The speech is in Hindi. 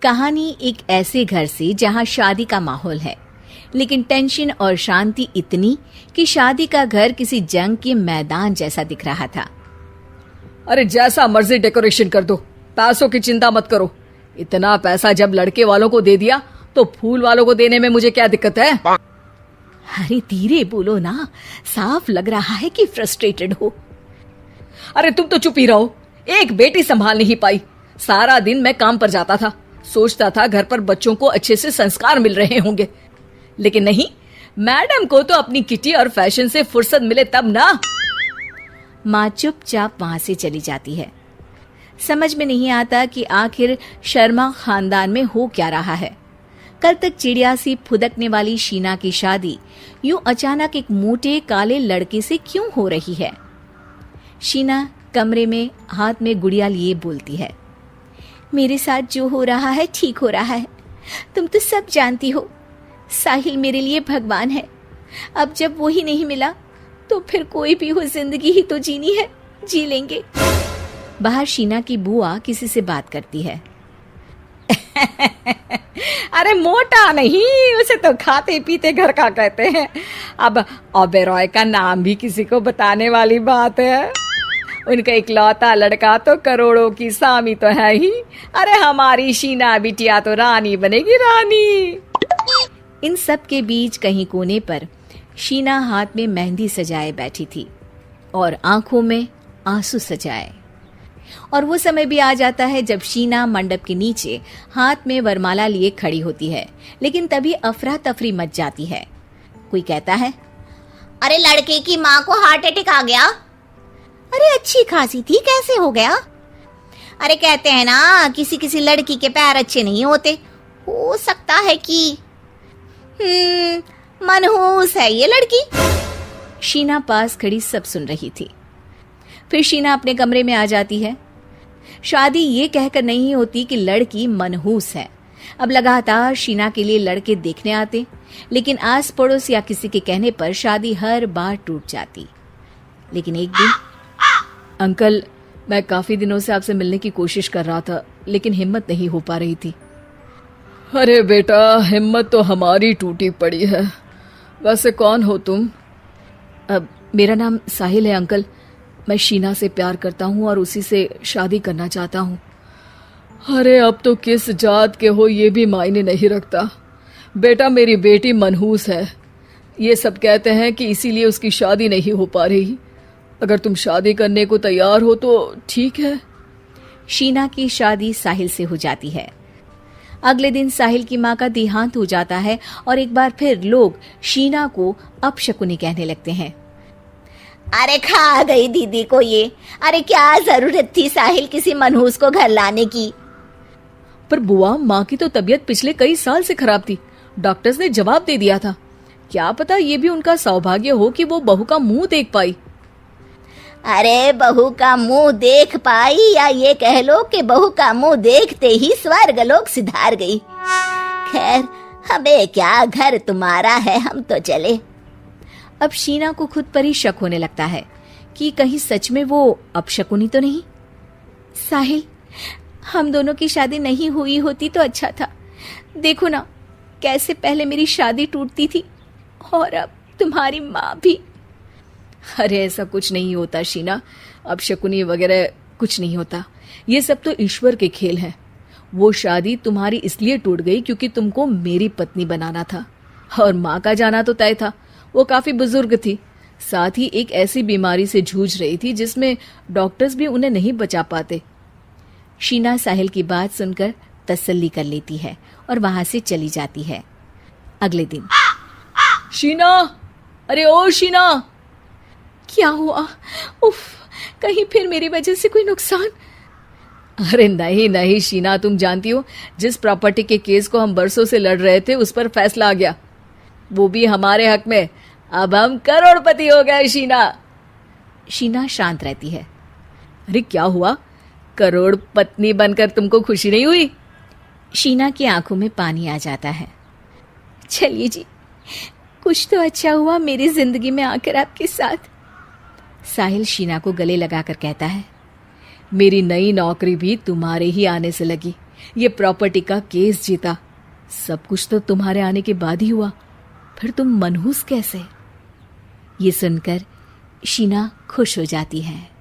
कहानी एक ऐसे घर से जहां शादी का माहौल है, लेकिन टेंशन और शांति इतनी कि शादी का घर किसी जंग के मैदान जैसा दिख रहा था। अरे जैसा मर्जी डेकोरेशन कर दो, पैसों की चिंता मत करो। इतना पैसा जब लड़के वालों को दे दिया तो फूल वालों को देने में मुझे क्या दिक्कत है? अरे धीरे बोलो ना, साफ लग रहा है कि फ्रस्ट्रेटेड हो। अरे तुम तो चुप ही रहो। एक बेटी संभाल नहीं पाई। सारा दिन मैं काम पर जाता था, सोचता था घर पर बच्चों को अच्छे से संस्कार मिल रहे होंगे, लेकिन नहीं, मैडम को तो अपनी किटी और फैशन से फुर्सत मिले तब ना। माँ चुपचाप वहां से चली जाती है। समझ में नहीं आता कि आखिर शर्मा खानदान में हो क्या रहा है। कल तक चिड़िया सी फुदकने वाली शीना की शादी यूं अचानक एक मोटे काले लड़के से क्यों हो रही है? शीना कमरे में हाथ में गुड़िया लिए बोलती है, मेरे साथ जो हो रहा है ठीक हो रहा है। तुम तो सब जानती हो, साहिल मेरे लिए भगवान है। अब जब वो ही नहीं मिला तो फिर कोई भी हो, जिंदगी ही तो जीनी है, जी लेंगे। बाहर शीना की बुआ किसी से बात करती है। अरे मोटा नहीं, उसे तो खाते पीते घर का कहते हैं। अब ओबेरॉय का नाम भी किसी को बताने वाली बात है। उनका इकलौता लड़का तो करोड़ों की सामी तो है ही। अरे हमारी शीना बिटिया तो रानी बनेगी, रानी। इन सब के बीच कहीं कोने पर शीना हाथ में मेहंदी सजाए बैठी थी और आंखों में आंसू सजाए। और वो समय भी आ जाता है जब शीना मंडप के नीचे हाथ में वरमाला लिए खड़ी होती है, लेकिन तभी अफरा तफरी मच जाती है। कोई कहता है, अरे लड़के की माँ को हार्ट अटैक आ गया। अरे अच्छी खासी थी, कैसे हो गया? अरे कहते हैं ना, किसी किसी लड़की के पैर अच्छे नहीं होते, हो सकता है कि मनहूस है ये लड़की। शीना पास खड़ी सब सुन रही थी। फिर शीना अपने कमरे में आ जाती है। शादी ये कहकर नहीं होती कि लड़की मनहूस है। अब लगातार शीना के लिए लड़के देखने आते, लेकिन आस पड़ोस या किसी के कहने पर शादी हर बार टूट जाती। लेकिन एक दिन, अंकल, मैं काफी दिनों से आपसे मिलने की कोशिश कर रहा था, लेकिन हिम्मत नहीं हो पा रही थी। अरे बेटा, हिम्मत तो हमारी टूटी पड़ी है। वैसे कौन हो तुम? अब मेरा नाम साहिल है अंकल। मैं शीना से प्यार करता हूँ और उसी से शादी करना चाहता हूँ। अरे अब तो किस जात के हो ये भी मायने नहीं रखता। बेटा, मेरी बेटी मनहूस है, ये सब कहते हैं कि इसीलिए उसकी शादी नहीं हो पा रही। अगर तुम शादी करने को तैयार हो तो ठीक है। शीना की शादी साहिल से हो जाती है। अगले दिन साहिल की माँ का देहांत हो जाता है और एक बार फिर लोग शीना को अपशकुनी कहने लगते हैं। अरे खा गई दीदी को ये। अरे क्या जरूरत थी साहिल किसी मनहूस को घर लाने की? पर बुआ, माँ की तो तबीयत पिछले कई साल से खराब थी। डॉक्टर्स ने जवाब दे दिया था। क्या पता ये भी उनका सौभाग्य हो कि वो बहू का मुंह देख पाई। अरे बहू का मुंह देख पाई, या ये कह लो कि बहू का मुंह देखते ही स्वर्ग लोक सिधार गई। खैर, हमें क्या, घर तुम्हारा है, हम तो चले। अब शीना को खुद पर ही शक होने लगता है कि कहीं सच में वो अपशकुनी तो नहीं। साहिल, हम दोनों की शादी नहीं हुई होती तो अच्छा था। देखो ना, कैसे पहले मेरी शादी टूटती थी और अब तुम्हारी माँ भी। अरे ऐसा कुछ नहीं होता शीना, अपशकुनी वगैरह कुछ नहीं होता। ये सब तो ईश्वर के खेल हैं। वो शादी तुम्हारी इसलिए टूट गई क्योंकि तुमको मेरी पत्नी बनाना था, और माँ का जाना तो तय था। वो काफी बुजुर्ग थी, साथ ही एक ऐसी बीमारी से जूझ रही थी जिसमें डॉक्टर्स भी उन्हें नहीं बचा पाते। शीना साहिल की बात सुनकर तसल्ली कर लेती है और वहां से चली जाती है। अगले दिन, शीना, अरे ओ शीना। क्या हुआ? उफ, कहीं फिर मेरी वजह से कोई नुकसान? अरे नहीं नहीं शीना, तुम जानती हो, जिस प्रॉपर्टी के केस को हम बरसों से लड़ रहे थे उस पर फैसला आ गया, वो भी हमारे हक में। अब हम करोड़पति हो गए शीना। शीना शांत रहती है। अरे क्या हुआ? करोड़ पत्नी बनकर तुमको खुशी नहीं हुई? शीना की आंखों में पानी आ जाता है। चलिए जी, कुछ तो अच्छा हुआ मेरी जिंदगी में आकर आपके साथ। साहिल शीना को गले लगाकर कहता है, मेरी नई नौकरी भी तुम्हारे ही आने से लगी। ये प्रॉपर्टी का केस जीता। सब कुछ तो तुम्हारे आने के बाद ही हुआ, फिर तुम मनहूस कैसे? ये सुनकर शीना खुश हो जाती है।